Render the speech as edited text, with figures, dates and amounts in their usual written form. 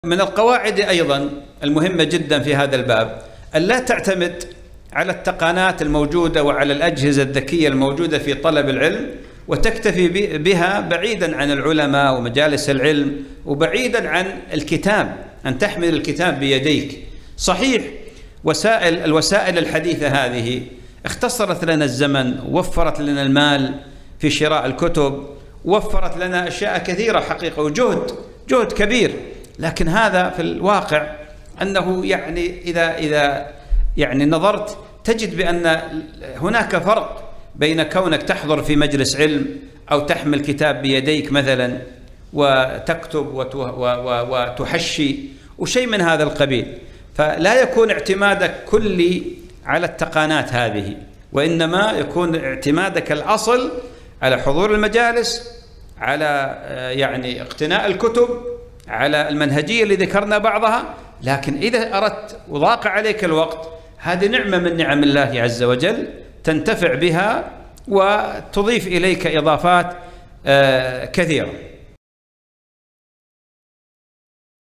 من القواعد أيضا المهمة جدا في هذا الباب أن لا تعتمد على التقنيات الموجودة وعلى الأجهزة الذكية الموجودة في طلب العلم وتكتفي بها بعيدا عن العلماء ومجالس العلم وبعيدا عن الكتاب، أن تحمل الكتاب بيديك. صحيح الوسائل الحديثة هذه اختصرت لنا الزمن، وفرت لنا المال في شراء الكتب، وفرت لنا أشياء كثيرة حقيقة وجهد كبير، لكن هذا في الواقع أنه إذا نظرت تجد بأن هناك فرق بين كونك تحضر في مجلس علم أو تحمل كتاب بيديك مثلا وتكتب وتحشي وشيء من هذا القبيل. فلا يكون اعتمادك كلي على التقنيات هذه، وإنما يكون اعتمادك الأصل على حضور المجالس، على اقتناء الكتب، على المنهجية اللي ذكرنا بعضها. لكن إذا أردت وضاق عليك الوقت، هذه نعمة من نعم الله عز وجل تنتفع بها وتضيف إليك إضافات كثيرة.